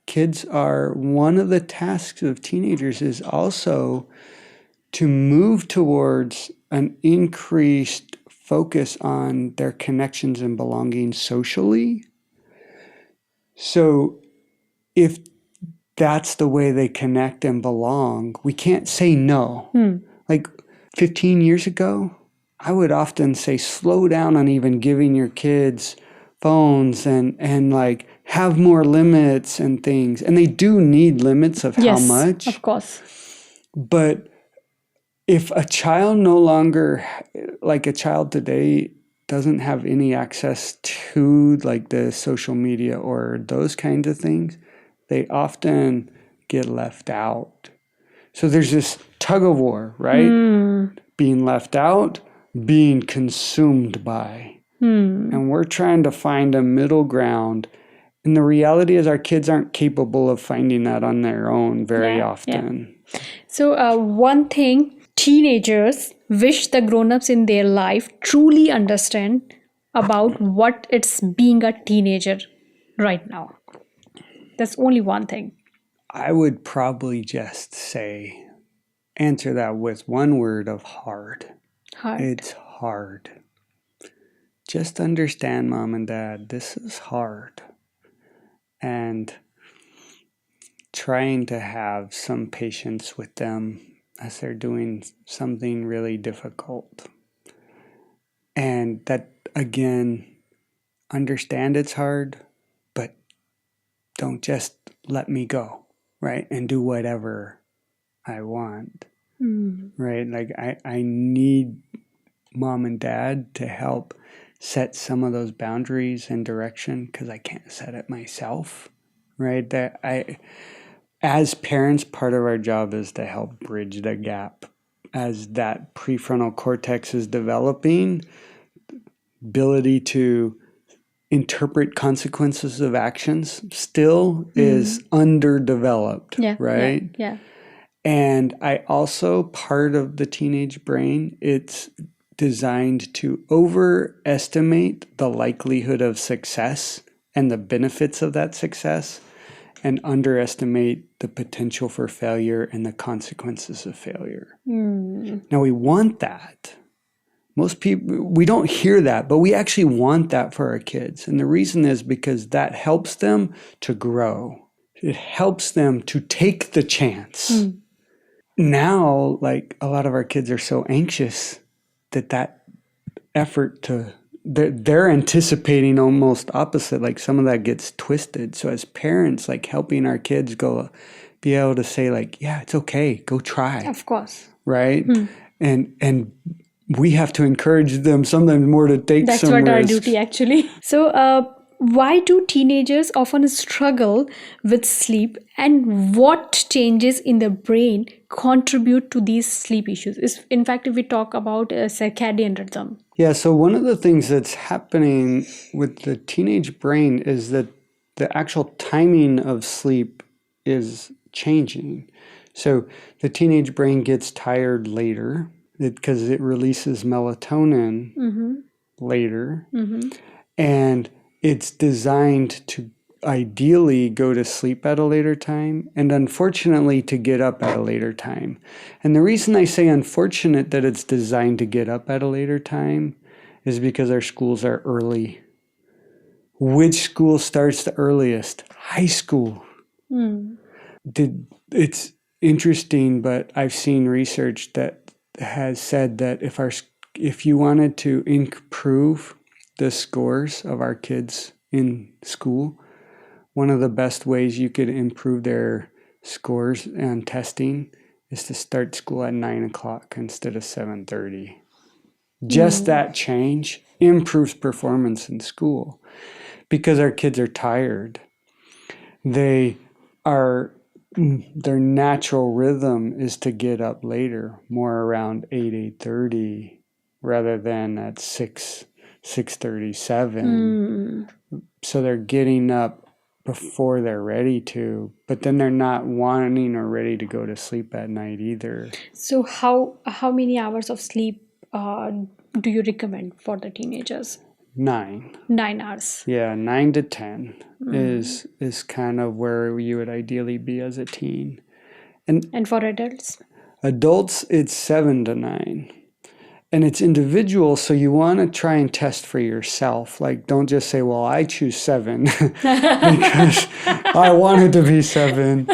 kids are, one of the tasks of teenagers is also to move towards an increased focus on their connections and belonging socially. So if that's the way they connect and belong, we can't say no. 15 years ago, I would often say slow down on even giving your kids phones and have more limits and things. And they do need limits of how much.
Of course.
But if a child no longer, a child today doesn't have any access to the social media or those kinds of things, they often get left out. So there's this tug of war, right? Being left out, being consumed by. And we're trying to find a middle ground. And the reality is our kids aren't capable of finding that on their own very often.
Yeah. So one thing teenagers wish the grown-ups in their life truly understand about what it's being a teenager right now. That's only one thing.
I would probably just answer that with one word of hard.
Hard.
It's hard. Just understand, Mom and Dad, this is hard. And trying to have some patience with them as they're doing something really difficult. And that, again, understand it's hard, but don't just let me go, right? And do whatever I want, right? I need Mom and Dad to help set some of those boundaries and direction because I can't set it myself, right? As parents, part of our job is to help bridge the gap as that prefrontal cortex is developing, ability to interpret consequences of actions still is underdeveloped, right?
Yeah.
And I also, part of the teenage brain, it's designed to overestimate the likelihood of success and the benefits of that success, and underestimate the potential for failure and the consequences of failure. Now, we want that. Most people, we don't hear that, but we actually want that for our kids. And the reason is because that helps them to grow. It helps them to take the chance. Now, like, a lot of our kids are so anxious that effort to, they're anticipating almost opposite, like some of that gets twisted. So as parents, like, helping our kids be able to say, like, yeah, it's okay, go try.
Of course.
Right? And we have to encourage them sometimes more to take
That's
some
what our
risks.
duty actually. So why do teenagers often struggle with sleep, and what changes in the brain contribute to these sleep issues? In fact, if we talk about circadian rhythm.
Yeah, so one of the things that's happening with the teenage brain is that the actual timing of sleep is changing. So the teenage brain gets tired later because it releases melatonin later. And it's designed to ideally go to sleep at a later time, and unfortunately to get up at a later time. And the reason I say unfortunate that it's designed to get up at a later time is because our schools are early. Which school starts the earliest? High school. It's interesting, but I've seen research that has said that if you wanted to improve the scores of our kids in school, one of the best ways you could improve their scores and testing is to start school at 9 o'clock instead of 7:30. Just that change improves performance in school because our kids are tired. Their natural rhythm is to get up later, more around 8:30 rather than at 6:37. So they're getting up before they're ready to, but then they're not wanting or ready to go to sleep at night either.
So how many hours of sleep do you recommend for the teenagers?
9.
9 hours.
Yeah, 9 to 10 is kind of where you would ideally be as a teen.
And for adults?
Adults, it's 7 to 9. And it's individual, so you want to try and test for yourself. Like, don't just say, well, I choose 7 because I want it to be 7.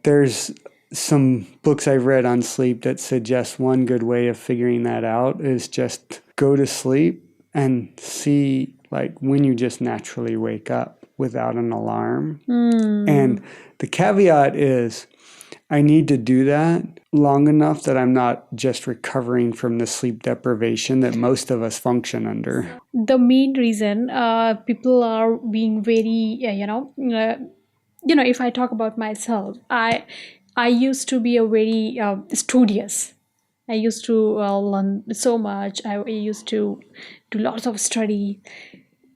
There's some books I've read on sleep that suggest one good way of figuring that out is just go to sleep and see, like, when you just naturally wake up without an alarm. And the caveat is I need to do that long enough that I'm not just recovering from the sleep deprivation that most of us function under.
The main reason people are being very, if I talk about myself, I used to be a very studious. I used to learn so much. I used to do lots of study.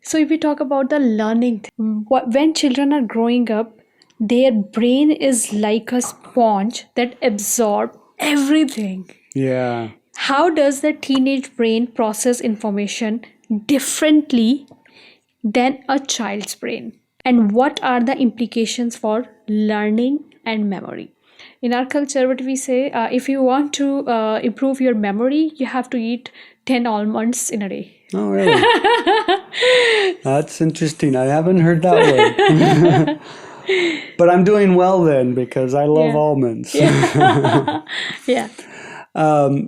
So if we talk about the learning, when children are growing up, their brain is like a sponge that absorbs everything.
Yeah.
How does the teenage brain process information differently than a child's brain? And what are the implications for learning and memory? In our culture, what we say, if you want to improve your memory, you have to eat 10 almonds in a day.
Oh, really? That's interesting. I haven't heard that one. But I'm doing well then because I love almonds.
Yeah.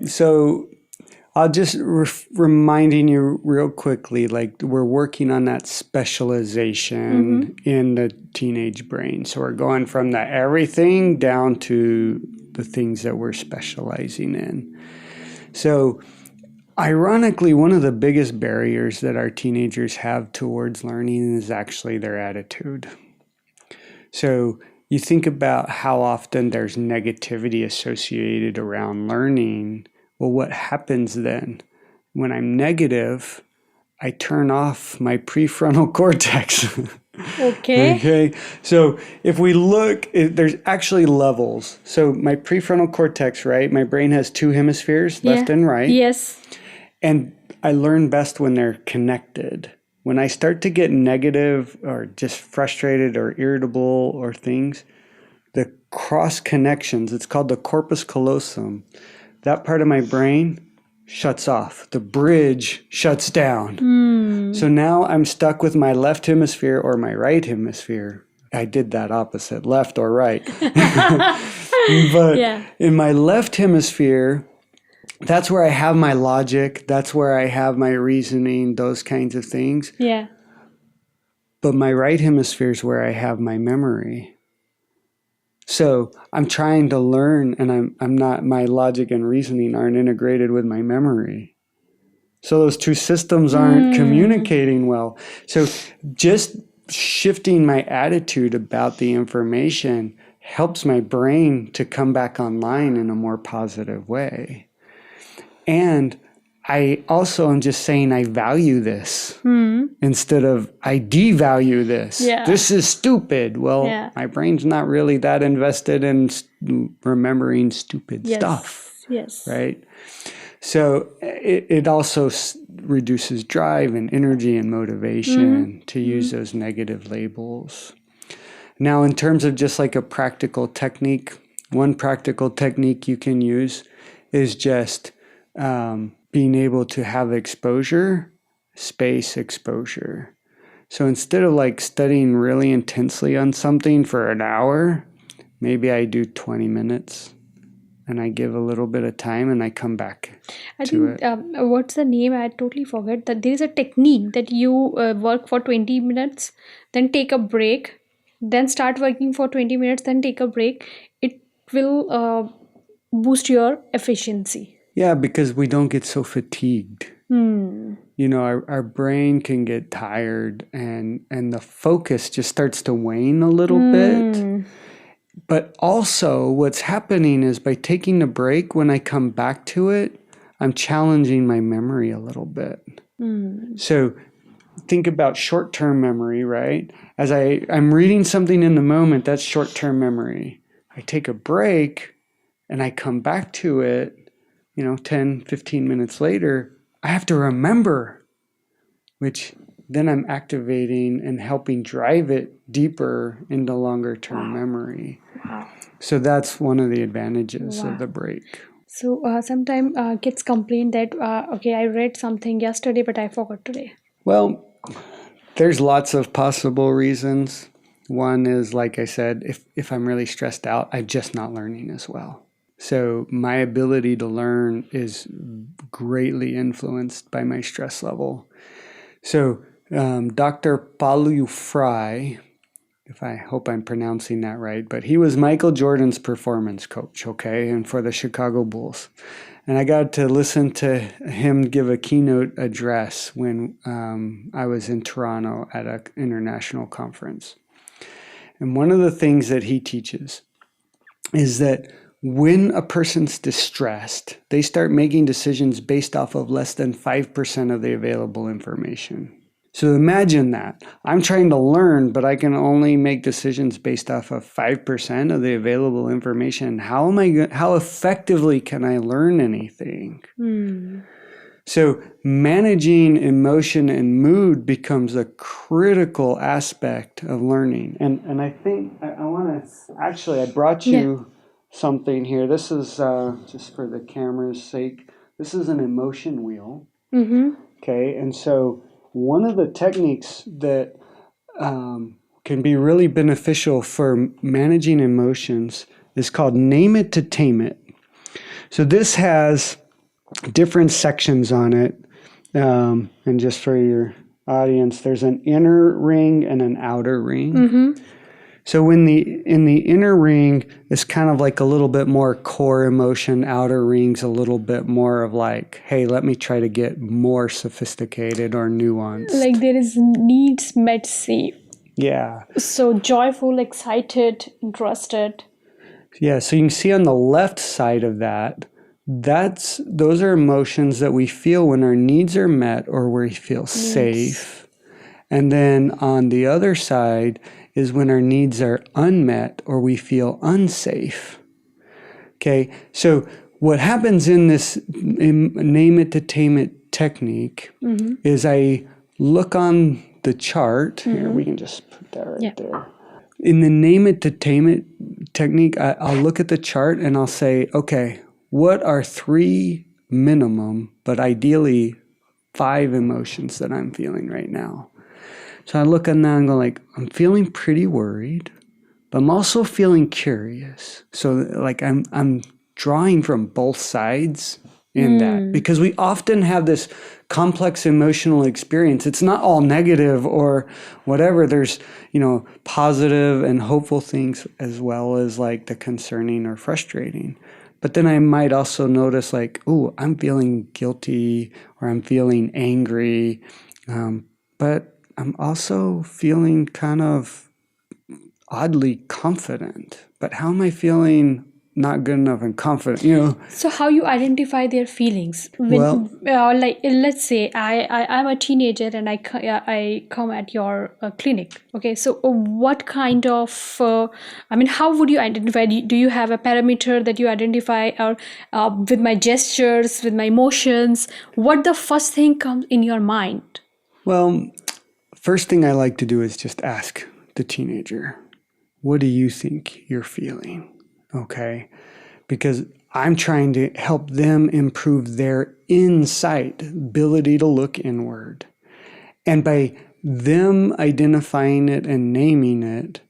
So I'll just reminding you real quickly, like, we're working on that specialization in the teenage brain. So we're going from the everything down to the things that we're specializing in. So ironically, one of the biggest barriers that our teenagers have towards learning is actually their attitude. So you think about how often there's negativity associated around learning. Well, what happens then? When I'm negative, I turn off my prefrontal cortex.
Okay.
Okay. So if we look, there's actually levels. So my prefrontal cortex, right? My brain has two hemispheres, left and right.
Yes.
And I learn best when they're connected. When I start to get negative or just frustrated or irritable or things, the cross connections, it's called the corpus callosum, that part of my brain shuts off. The bridge shuts down. So now I'm stuck with my left hemisphere or my right hemisphere. I did that opposite, left or right. But in my left hemisphere, that's where I have my logic. That's where I have my reasoning, those kinds of things.
Yeah.
But my right hemisphere is where I have my memory. So I'm trying to learn, and I'm not, my logic and reasoning aren't integrated with my memory. So those two systems aren't communicating well. So just shifting my attitude about the information helps my brain to come back online in a more positive way. And I also am just saying I value this instead of I devalue this.
Yeah.
This is stupid. Well, my brain's not really that invested in remembering stupid stuff.
Yes.
Right? So it also reduces drive and energy and motivation to use those negative labels. Now, in terms of just like a practical technique, one practical technique you can use is just being able to have exposure, space exposure. So instead of like studying really intensely on something for an hour, maybe I do 20 minutes and I give a little bit of time and I come back to it.
What's the name? I totally forget that there is a technique that you work for 20 minutes, then take a break, then start working for 20 minutes, then take a break. It will boost your efficiency.
Yeah, because we don't get so fatigued. You know, our brain can get tired and the focus just starts to wane a little bit. But also what's happening is by taking the break, when I come back to it, I'm challenging my memory a little bit. So think about short-term memory, right? As I'm reading something in the moment, that's short-term memory. I take a break and I come back to it, 10, 15 minutes later, I have to remember, which then I'm activating and helping drive it deeper into longer term memory.
Wow.
So that's one of the advantages of the break.
So sometimes kids complain that, I read something yesterday, but I forgot today.
Well, there's lots of possible reasons. One is, like I said, if I'm really stressed out, I'm just not learning as well. So my ability to learn is greatly influenced by my stress level. So Dr. Palu Fry, if I hope I'm pronouncing that right, but he was Michael Jordan's performance coach, okay, and for the Chicago Bulls. And I got to listen to him give a keynote address when I was in Toronto at an international conference. And one of the things that he teaches is that when a person's distressed, they start making decisions based off of less than 5% of the available information. So imagine that. I'm trying to learn, but I can only make decisions based off of 5% of the available information. How effectively can I learn anything? So managing emotion and mood becomes a critical aspect of learning. And I think I want to, actually, I brought you something here. This is, just for the camera's sake, this is an emotion wheel. Okay, and so one of the techniques that can be really beneficial for managing emotions is called name it to tame it. So this has different sections on it. And just for your audience, there's an inner ring and an outer ring. So in the inner ring, it's kind of like a little bit more core emotion. Outer ring's a little bit more of like, hey, let me try to get more sophisticated or nuanced.
Like there is needs met safe.
Yeah.
So joyful, excited, interested.
Yeah. So you can see on the left side of that, those are emotions that we feel when our needs are met or we feel safe. And then on the other side is when our needs are unmet or we feel unsafe. Okay. So what happens in this name it to tame it technique is I look on the chart. Here, we can just put that right there. In the name it to tame it technique, I'll look at the chart and I'll say, okay, what are 3 minimum, but ideally 5 emotions that I'm feeling right now? So I look on that and go like, I'm feeling pretty worried, but I'm also feeling curious. So like I'm drawing from both sides in that, because we often have this complex emotional experience. It's not all negative or whatever. There's, positive and hopeful things as well as like the concerning or frustrating. But then I might also notice like, oh, I'm feeling guilty or I'm feeling angry. But I'm also feeling kind of oddly confident. But how am I feeling not good enough and confident?
So how you identify their feelings when, like, let's say I'm a teenager and I come at your clinic. Okay, so what kind of how would you identify? Do you have a parameter that you identify, or with my gestures, with my emotions? What the first thing comes in your mind?
Well, first thing I like to do is just ask the teenager, what do you think you're feeling? Okay. Because I'm trying to help them improve their insight, ability to look inward. And by them identifying it and naming it,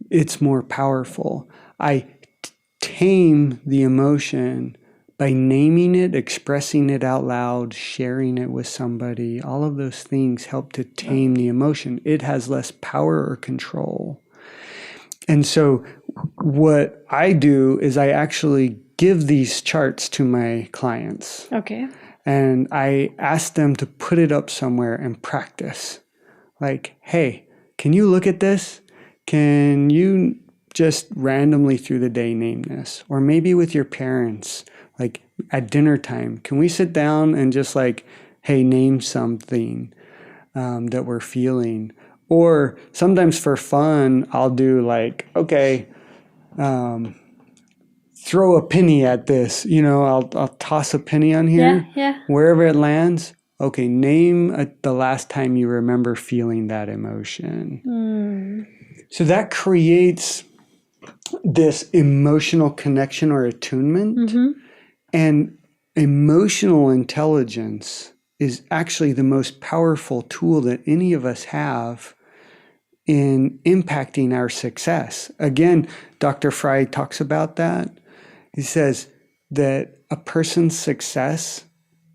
it's more powerful. I tame the emotion by naming it, expressing it out loud, sharing it with somebody. All of those things help to tame the emotion. It has less power or control. And so what I do is I actually give these charts to my clients.
Okay.
And I ask them to put it up somewhere and practice. Like, hey, can you look at this? Can you just randomly through the day name this? Or maybe with your parents, like at dinner time, can we sit down and just like, hey, name something that we're feeling? Or sometimes for fun, I'll do like, okay, throw a penny at this. I'll toss a penny on here.
Yeah.
Wherever it lands, okay, name the last time you remember feeling that emotion. So that creates this emotional connection or attunement. And emotional intelligence is actually the most powerful tool that any of us have in impacting our success. Again, Dr. Fry talks about that. He says that a person's success,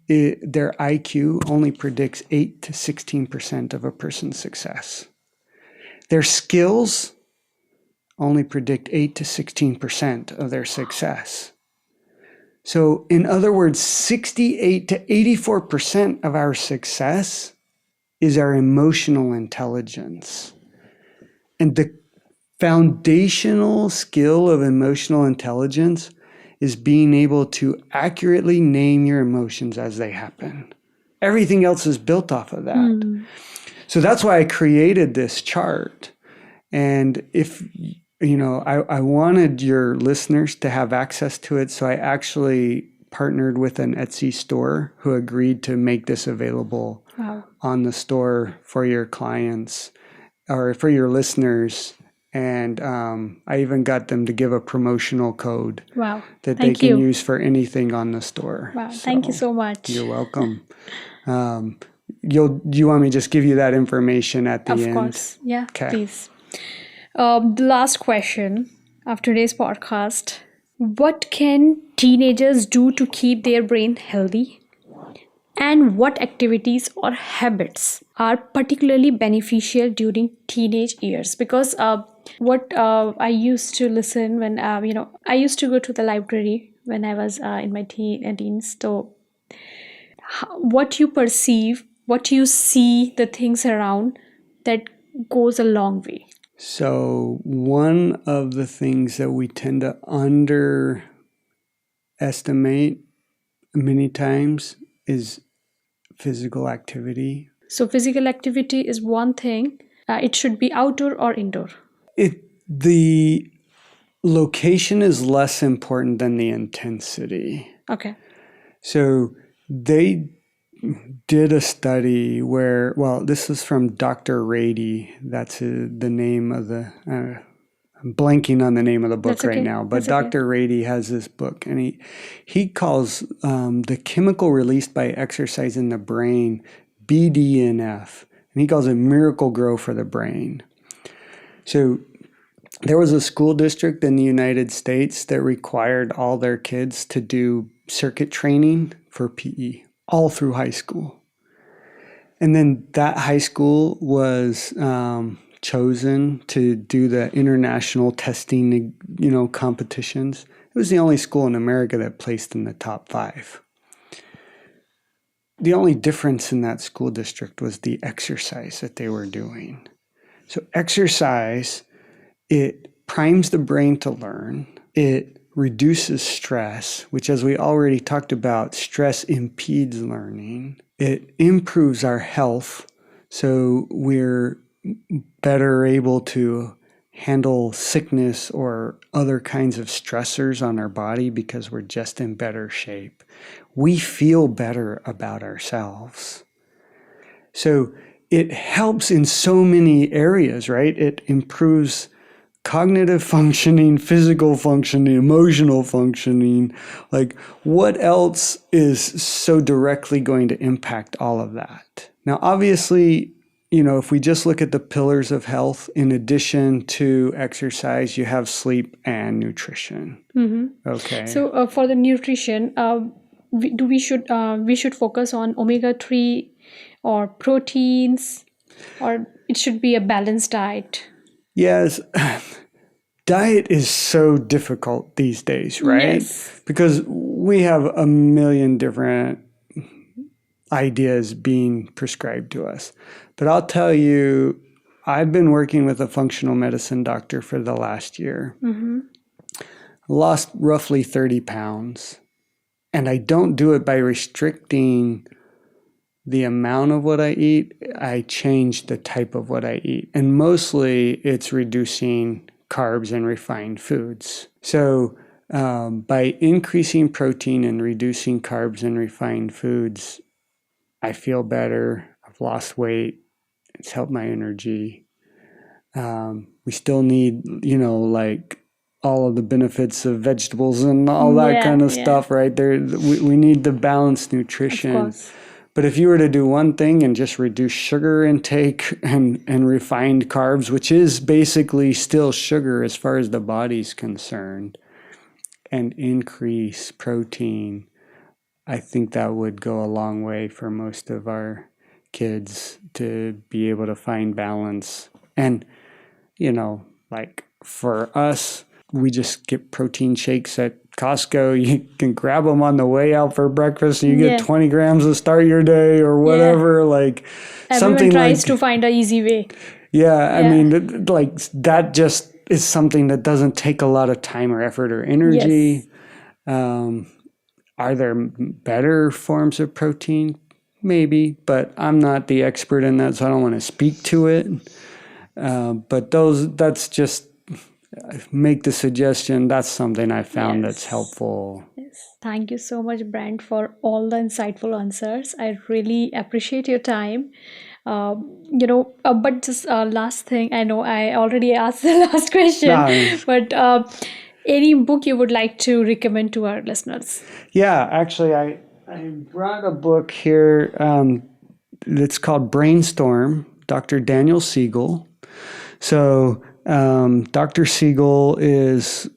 their IQ only predicts 8 to 16% of a person's success. Their skills only predict 8 to 16% of their success. So in other words, 68 to 84% of our success is our emotional intelligence. And the foundational skill of emotional intelligence is being able to accurately name your emotions as they happen. Everything else is built off of that. So that's why I created this chart. And if, I wanted your listeners to have access to it. So I actually partnered with an Etsy store who agreed to make this available on the store for your clients or for your listeners. And I even got them to give a promotional code that they can use for anything on the store.
Wow, thank you so much.
You're welcome. Do you want me to just give you that information at the end?
Of course. Yeah,
okay.
Please. The last question of today's podcast. What can teenagers do to keep their brain healthy? And what activities or habits are particularly beneficial during teenage years? Because what I used to listen when, I used to go to the library when I was in my teens. So what you perceive, what you see, the things around that goes a long way.
So one of the things that we tend to underestimate many times is physical activity.
So physical activity is one thing. It should be outdoor or indoor.
The location is less important than the intensity.
Okay.
So they did a study where, well, this is from Dr. Rady. That's the name of the, I'm blanking on the name of the book
That's okay.
right now, but
That's okay.
Dr. Rady has this book, and he calls the chemical released by exercise in the brain BDNF, and he calls it miracle grow for the brain. So there was a school district in the United States that required all their kids to do circuit training for PE all through high school. And then that high school was chosen to do the international testing, competitions. It was the only school in America that placed in the top 5. The only difference in that school district was the exercise that they were doing. So exercise, it primes the brain to learn. It reduces stress, which, as we already talked about, stress impedes learning. It improves our health, so we're better able to handle sickness or other kinds of stressors on our body because we're just in better shape. We feel better about ourselves. So it helps in so many areas, right? It improves cognitive functioning, physical functioning, emotional functioning. Like, what else is so directly going to impact all of that? Now, obviously, if we just look at the pillars of health, in addition to exercise, you have sleep and nutrition.
Mm-hmm.
Okay.
So for the nutrition, we should focus on omega-3 or proteins, or it should be a balanced diet?
Yes. Diet is so difficult these days, right?
Yes.
Because we have a million different ideas being prescribed to us. But I'll tell you, I've been working with a functional medicine doctor for the last year.
Mm-hmm.
Lost roughly 30 pounds. And I don't do it by restricting the amount of what I eat. I change the type of what I eat. And mostly it's reducing carbs and refined foods. So by increasing protein and reducing carbs and refined foods, I feel better. I've lost weight. It's helped my energy. We still need, like all of the benefits of vegetables and all that kind of stuff, right? We need the balanced nutrition.
Of course.
But if you were to do one thing and just reduce sugar intake and refined carbs, which is basically still sugar as far as the body's concerned, and increase protein, I think that would go a long way for most of our kids to be able to find balance. And, like for us, we just get protein shakes at Costco. You can grab them on the way out for breakfast and you get 20 grams to start your day or whatever. Yeah. Like
everyone
something
tries to find an easy way.
Yeah. I mean, like that just is something that doesn't take a lot of time or effort or energy. Yes. Are there better forms of protein? Maybe, but I'm not the expert in that, so I don't want to speak to it. But that's just make the suggestion. That's something I found that's helpful.
Yes. Thank you so much, Brant, for all the insightful answers. I really appreciate your time. But just last thing, I know I already asked the last question, but any book you would like to recommend to our listeners? Yeah,
actually, I brought a book here that's called Brainstorm, Dr. Daniel Siegel. So Dr. Siegel is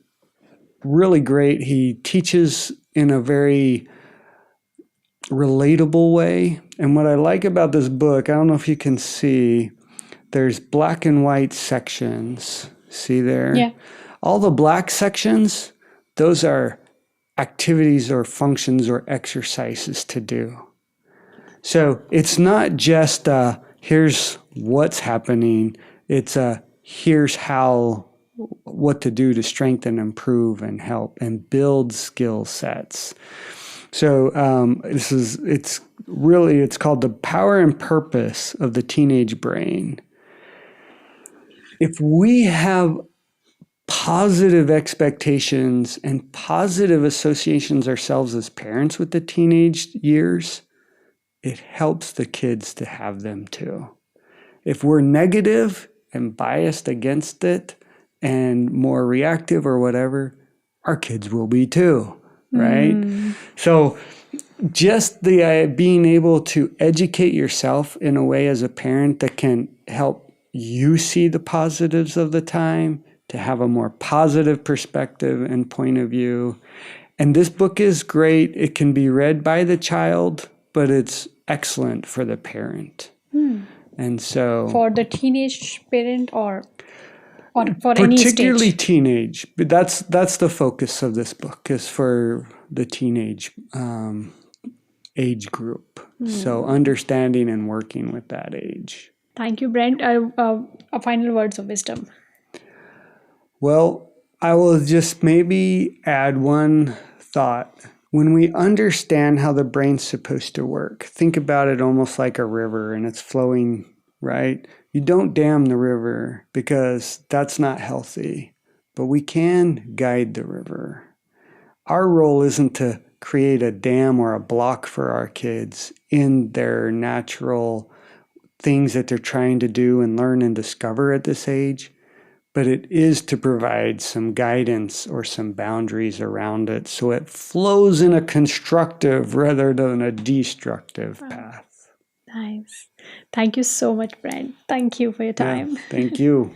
really great. He teaches in a very relatable way. And what I like about this book, I don't know if you can see, there's black and white sections. See there?
Yeah.
All the black sections, those are activities or functions or exercises to do. So it's not just here's what's happening. It's a here's what to do to strengthen, improve, and help and build skill sets. So it's called The Power and Purpose of the Teenage Brain. If we have positive expectations and positive associations ourselves as parents with the teenage years, it helps the kids to have them too. If we're negative and biased against it and more reactive or whatever, our kids will be too, right? So just the being able to educate yourself in a way as a parent that can help you see the positives of the time, to have a more positive perspective and point of view. And this book is great. It can be read by the child, but it's excellent for the parent. And so
For the teenage parent or for any stage?
Particularly teenage. But that's the focus of this book, is for the teenage age group. So understanding and working with that age.
Thank you, Brent. Final words of wisdom.
Well, I will just maybe add one thought. When we understand how the brain's supposed to work, think about it almost like a river and it's flowing, right? You don't dam the river because that's not healthy, but we can guide the river. Our role isn't to create a dam or a block for our kids in their natural things that they're trying to do and learn and discover at this age, but it is to provide some guidance or some boundaries around it so it flows in a constructive rather than a destructive path.
Nice. Thank you so much, Brent. Thank you for your time.
Yeah, thank you.